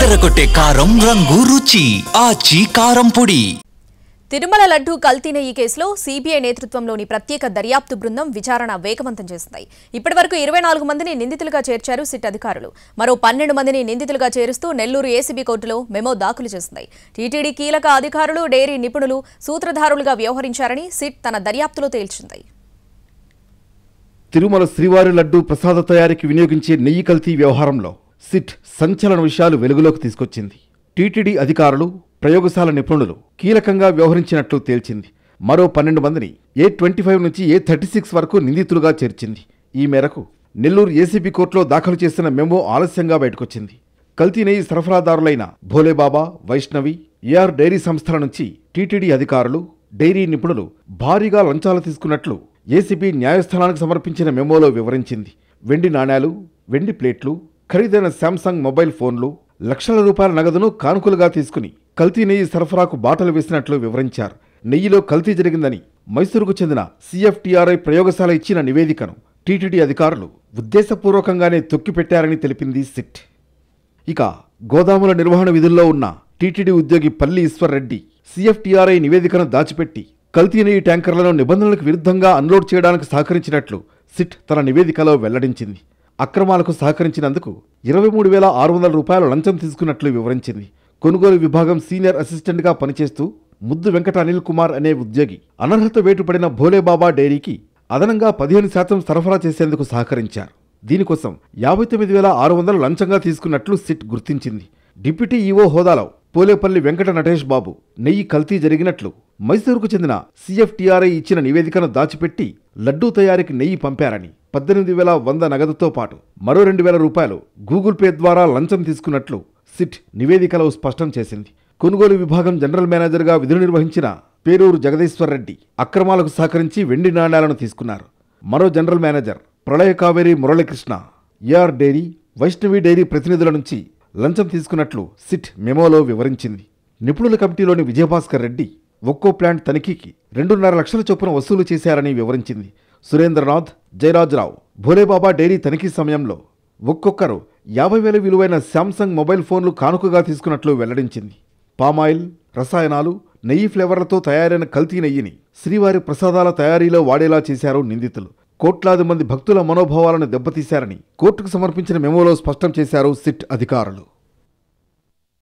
అదరగొట్టే కారం రంగు రుచి ఆచి కారం పొడి. తిరుమల లడ్డు కల్తీ నెయ్యి కేసులో సీబీఐ నేతృత్వంలోని ప్రత్యేక దర్యాప్తు బృందం విచారణ వేగవంతం చేసింది. ఇప్పటివరకు 24 మందిని నిందితులుగా చేర్చారు సిట్ అధికారులు. మరో 12 మందిని నిందితులుగా చేరుస్తూ నెల్లూరు ఏసీబీ కోర్టులో మెమో దాఖలు చేసింది. టీటీడీ కీలక అధికారులు, డైరీ నిపుణులు సూత్రధారులుగా వ్యవహరించారని సిట్ తన దర్యాప్తులో తేల్చింది. తిరుమల శ్రీవారి లడ్డు ప్రసాద తయారీకి వినియోగించే నెయ్యి కల్తీ వ్యవహారంలో సిట్ సంచలన విషయాలు వెలుగులోకి తీసుకొచ్చింది. టీటీడీ అధికారులు, ప్రయోగశాల నిపుణులు కీలకంగా వ్యవహరించినట్లు తేల్చింది. మరో 12 మందిని A25 నుంచి A36 వరకు నిందితులుగా చేర్చింది. ఈ మేరకు నెల్లూరు ఏసీబీ కోర్టులో దాఖలు చేసిన మెమో ఆలస్యంగా బయటకొచ్చింది. కల్తీ నెయ్యి సరఫరాదారులైన భోలేబాబా, వైష్ణవి, ఏఆర్ డైరీ సంస్థల నుంచి టీటీడీ అధికారులు, డైరీ నిపుణులు భారీగా లంచాలు తీసుకున్నట్లు ఏసీబీ న్యాయస్థానానికి సమర్పించిన మెమోలో వివరించింది. వెండి నాణేలు, వెండి ప్లేట్లు, ఖరీదైన శాంసంగ్ మొబైల్ ఫోన్లు, లక్షల రూపాయల నగదును కానుకలుగా తీసుకుని కల్తీ నెయ్యి సరఫరాకు బాటలు వేసినట్లు వివరించారు. నెయ్యిలో కల్తీ జరిగిందని మైసూరుకు చెందిన CFTRI ప్రయోగశాల ఇచ్చిన నివేదికను టీటీడీ అధికారులు ఉద్దేశపూర్వకంగానే తొక్కిపెట్టారని తెలిపింది సిట్. ఇక గోదాముల నిర్వహణ విధుల్లో ఉన్న టీటీడీ ఉద్యోగి పల్లి ఈశ్వర్రెడ్డి CFTRI నివేదికను దాచిపెట్టి కల్తీ నెయ్యి ట్యాంకర్లను నిబంధనలకు విరుద్ధంగా అన్లోడ్ చేయడానికి సహకరించినట్లు సిట్ తన నివేదికలో వెల్లడించింది. అక్రమాలకు సహకరించినందుకు 23,600 రూపాయలు లంచం తీసుకున్నట్లు వివరించింది. కొనుగోలు విభాగం సీనియర్ అసిస్టెంట్గా పనిచేస్తూ ముద్దు వెంకట అనిల్ కుమార్ అనే ఉద్యోగి అనర్హత వేటుపడిన భోలేబాబా డైరీకి అదనంగా 15% సరఫరా చేసేందుకు సహకరించారు. దీనికోసం 59,600 లంచంగా తీసుకున్నట్లు సిట్ గుర్తించింది. డిప్యూటీ ఈవో హోదాలో పోలేపల్లి వెంకట నటేష్ బాబు నెయ్యి కల్తీ జరిగినట్లు మైసూరుకు చెందిన CFTRI ఇచ్చిన నివేదికను దాచిపెట్టి లడ్డూ తయారీకి నెయ్యి పంపారని 18,100 నగదుతో పాటు మరో 2,000 రూపాయలు గూగుల్ పే ద్వారా లంచం తీసుకున్నట్లు సిట్ నివేదికలో స్పష్టం చేసింది. కొనుగోలు విభాగం జనరల్ మేనేజర్గా విధులు నిర్వహించిన పేరూరు జగదీశ్వర్ రెడ్డి అక్రమాలకు సహకరించి వెండి నాణేలను తీసుకున్నారు. మరో general manager Pralaya Kaveri Muralikrishna AR dairy, Vaishnavi dairy ప్రతినిధుల నుంచి లంచం తీసుకున్నట్లు సిట్ మెమోలో వివరించింది. నిపుణుల కమిటీలోని విజయభాస్కర్ రెడ్డి ఒక్కో ప్లాంట్ తనిఖీకి 2.5 లక్షల చొప్పున వసూలు చేశారని వివరించింది. సురేంద్రనాథ్, జయరాజ్రావు భోలేబాబా డైరీ తనిఖీ సమయంలో ఒక్కొక్కరు 50,000 విలువైన శాంసంగ్ మొబైల్ ఫోన్లు కానుకగా తీసుకున్నట్లు వెల్లడించింది. పామాయిల్, రసాయనాలు, నెయ్యి ఫ్లేవర్లతో తయారైన కల్తీ నెయ్యిని శ్రీవారి ప్రసాదాల తయారీలో వాడేలా చేశారు నిందితులు. కోట్లాది మంది భక్తుల మనోభావాలను దెబ్బతీశారని కోర్టుకు సమర్పించిన మెమోలో స్పష్టం చేశారు సిట్ అధికారులు.